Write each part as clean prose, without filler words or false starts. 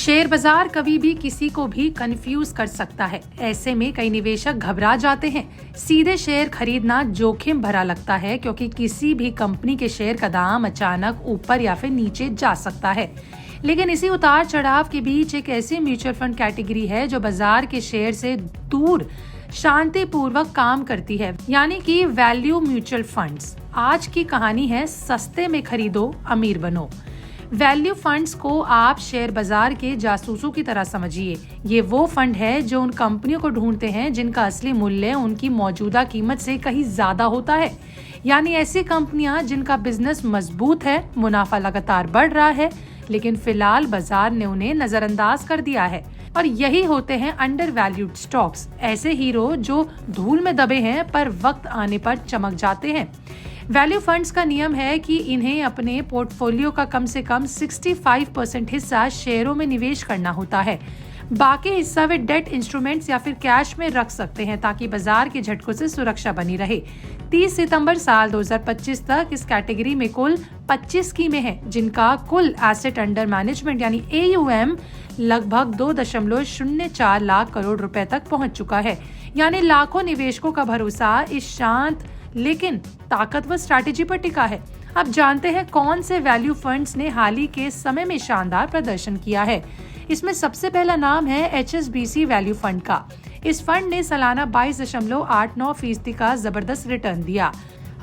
Share बाजार कभी भी किसी को भी कंफ्यूज कर सकता है। ऐसे में कई निवेशक घबरा जाते हैं। सीधे शेयर खरीदना जोखिम भरा लगता है क्योंकि किसी भी कंपनी के शेयर का दाम अचानक ऊपर या फिर नीचे जा सकता है। लेकिन इसी उतार चढ़ाव के बीच एक ऐसी म्यूचुअल फंड कैटेगरी है जो बाजार के शेयर से दूर शांतिपूर्वक काम करती है, यानी कि वैल्यू म्यूचुअल फंड्स। आज की कहानी है सस्ते में खरीदो, अमीर बनो। वैल्यू फंड्स को आप शेयर बाजार के जासूसों की तरह समझिए। ये वो फंड है जो उन कंपनियों को ढूंढते हैं जिनका असली मूल्य उनकी मौजूदा कीमत से कहीं ज्यादा होता है, यानी ऐसी कंपनियां जिनका बिजनेस मजबूत है, मुनाफा लगातार बढ़ रहा है, लेकिन फिलहाल बाजार ने उन्हें नजरअंदाज कर दिया है। और यही होते हैं अंडर वैल्यूड स्टॉक्स, ऐसे हीरो जो धूल में दबे हैं पर वक्त आने पर चमक जाते हैं। वैल्यू फंड्स का नियम है कि इन्हें अपने पोर्टफोलियो का कम से कम 65% हिस्सा शेयरों में निवेश करना होता है। बाकी हिस्सा वे डेट इंस्ट्रूमेंट्स या फिर कैश में रख सकते हैं ताकि बाजार के झटकों से सुरक्षा बनी रहे। 30 सितंबर साल 2025 तक इस कैटेगरी में कुल 25 स्कीमें हैं जिनका कुल एसेट अंडर मैनेजमेंट यानी AUM लगभग 2.04 लाख करोड़ रुपए तक पहुंच चुका है। यानी लाखों निवेशकों का भरोसा इस शांत लेकिन ताकतवर स्ट्रैटेजी पर टिका है। अब जानते हैं कौन से वैल्यू फंड्स ने हाल ही के समय में शानदार प्रदर्शन किया है। इसमें सबसे पहला नाम है HSBC वैल्यू फंड का। इस फंड ने सालाना 22.89% का जबरदस्त रिटर्न दिया।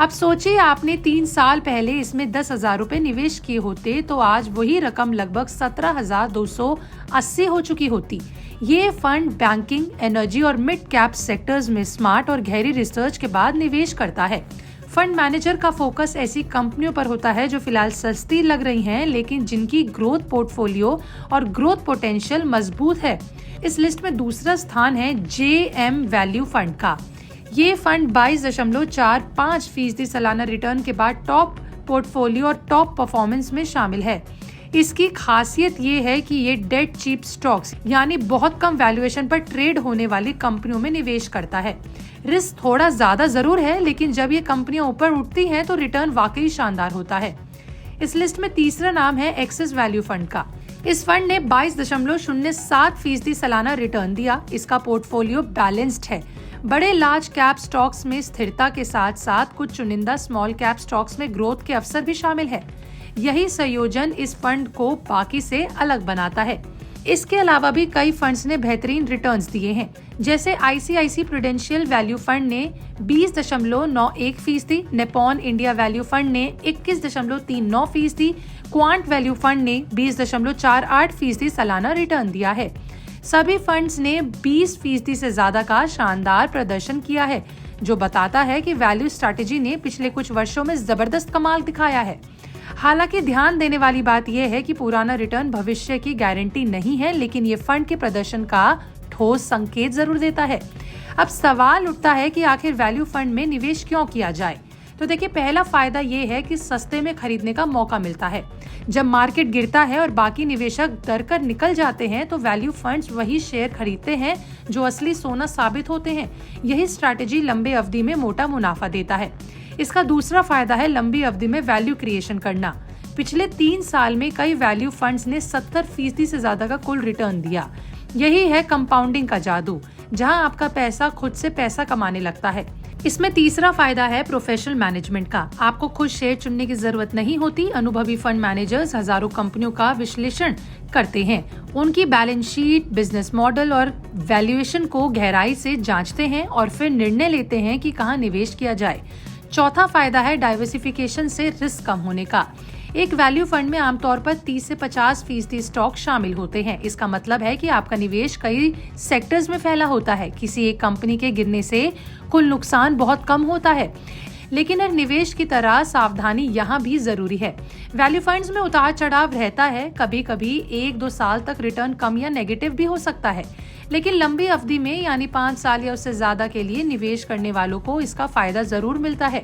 अब सोचिए, आपने 3 साल पहले इसमें 10,000 रुपए निवेश किए होते तो आज वही रकम लगभग 17,280 हो चुकी होती। ये फंड बैंकिंग, एनर्जी और मिड कैप सेक्टर्स में स्मार्ट और गहरी रिसर्च के बाद निवेश करता है। फंड मैनेजर का फोकस ऐसी कंपनियों पर होता है जो फिलहाल सस्ती लग रही हैं लेकिन जिनकी ग्रोथ पोर्टफोलियो और ग्रोथ पोटेंशियल मजबूत है। इस लिस्ट में दूसरा स्थान है JM वैल्यू फंड का। ये फंड 22.45% सालाना रिटर्न के बाद टॉप पोर्टफोलियो और टॉप परफॉर्मेंस में शामिल है। इसकी खासियत ये है कि ये डेड चीप स्टॉक्स यानी बहुत कम वैल्यूएशन पर ट्रेड होने वाली कंपनियों में निवेश करता है। रिस्क थोड़ा ज्यादा जरूर है लेकिन जब ये कंपनियां ऊपर उठती हैं तो रिटर्न वाकई शानदार होता है। इस लिस्ट में तीसरा नाम है एक्सिस वैल्यू फंड का। इस फंड ने 22.07% सालाना रिटर्न दिया। इसका पोर्टफोलियो बैलेंस्ड है। बड़े लार्ज कैप स्टॉक्स में स्थिरता के साथ साथ कुछ चुनिंदा स्मॉल कैप स्टॉक्स में ग्रोथ के अवसर भी शामिल है। यही संयोजन इस फंड को बाकी से अलग बनाता है। इसके अलावा भी कई फंड्स ने बेहतरीन रिटर्न्स दिए हैं, जैसे ICICI प्रूडेंशियल वैल्यू फंड ने 20.91%, निप्पॉन इंडिया वैल्यू फंड ने 21.39%, क्वांट वैल्यू फंड ने 20.48% सालाना रिटर्न दिया है। सभी फंड्स ने 20% से ज्यादा का शानदार प्रदर्शन किया है, जो बताता है कि वैल्यू स्ट्रैटेजी ने पिछले कुछ वर्षों में जबरदस्त कमाल दिखाया है। हालांकि ध्यान देने वाली बात यह है कि पुराना रिटर्न भविष्य की गारंटी नहीं है, लेकिन ये फंड के प्रदर्शन का ठोस संकेत जरूर देता है। अब सवाल उठता है कि आखिर वैल्यू फंड में निवेश क्यों किया जाए। तो देखिए, पहला फायदा ये है कि सस्ते में खरीदने का मौका मिलता है। जब मार्केट गिरता है और बाकी निवेशक डर कर निकल जाते हैं तो वैल्यू फंड्स वही शेयर खरीदते हैं जो असली सोना साबित होते हैं। यही स्ट्रैटेजी लंबे अवधि में मोटा मुनाफा देता है। इसका दूसरा फायदा है लंबी अवधि में वैल्यू क्रिएशन करना। पिछले 3 साल में कई वैल्यू फंड्स ने 70% से ज्यादा का कुल रिटर्न दिया। यही है कंपाउंडिंग का जादू, जहां आपका पैसा खुद से पैसा कमाने लगता है। इसमें तीसरा फायदा है प्रोफेशनल मैनेजमेंट का। आपको खुद शेयर चुनने की जरूरत नहीं होती। अनुभवी फंड मैनेजर्स हजारों कंपनियों का विश्लेषण करते हैं, उनकी बैलेंस शीट, बिजनेस मॉडल और वैल्यूएशन को गहराई से जांचते हैं और फिर निर्णय लेते हैं कि कहां निवेश किया जाए। चौथा फायदा है डाइवर्सिफिकेशन से रिस्क कम होने का। एक वैल्यू फंड में आमतौर पर 30 से 50% स्टॉक शामिल होते हैं। इसका मतलब है कि आपका निवेश कई सेक्टर्स में फैला होता है। किसी एक कंपनी के गिरने से कुल नुकसान बहुत कम होता है, लेकिन हर निवेश की तरह सावधानी यहाँ भी जरूरी है। वैल्यू फंड्स में उतार चढ़ाव रहता है। कभी कभी 1-2 साल तक रिटर्न कम या नेगेटिव भी हो सकता है, लेकिन लंबी अवधि में यानी 5 साल या उससे ज्यादा के लिए निवेश करने वालों को इसका फायदा जरूर मिलता है।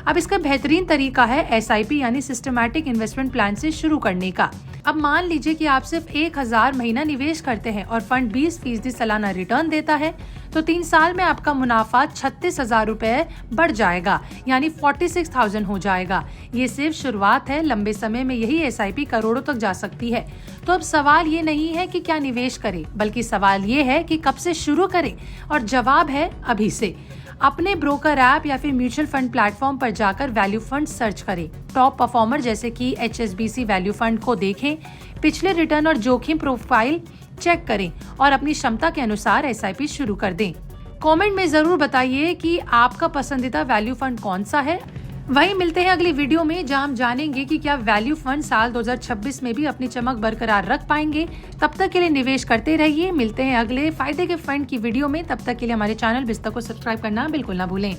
अब इसका बेहतरीन तरीका है SIP यानी सिस्टमैटिक इन्वेस्टमेंट प्लान से शुरू करने का। अब मान लीजिए कि आप सिर्फ 1000 महीना निवेश करते हैं और फंड 20% सालाना रिटर्न देता है, तो 3 साल में आपका मुनाफा 36,000 रुपए बढ़ जाएगा, यानी 46,000 हो जाएगा। ये सिर्फ शुरुआत है, लंबे समय में यही SIP करोड़ों तक जा सकती है। तो अब सवाल ये नहीं है कि क्या निवेश करें, बल्कि सवाल ये है कि कब से शुरू करें, और जवाब है अभी से। अपने ब्रोकर ऐप या फिर म्यूचुअल फंड प्लेटफॉर्म पर जाकर वैल्यू फंड सर्च करें। टॉप परफॉर्मर जैसे कि HSBC वैल्यू फंड को देखें, पिछले रिटर्न और जोखिम प्रोफाइल चेक करें और अपनी क्षमता के अनुसार SIP शुरू कर दें। कमेंट में जरूर बताइए कि आपका पसंदीदा वैल्यू फंड कौन सा है। वहीं मिलते हैं अगली वीडियो में, जहां हम जानेंगे कि क्या वैल्यू फंड साल 2026 में भी अपनी चमक बरकरार रख पाएंगे। तब तक के लिए निवेश करते रहिए। मिलते हैं अगले फायदे के फंड की वीडियो में। तब तक के लिए हमारे चैनल बिस्तर को सब्सक्राइब करना बिल्कुल ना भूलें।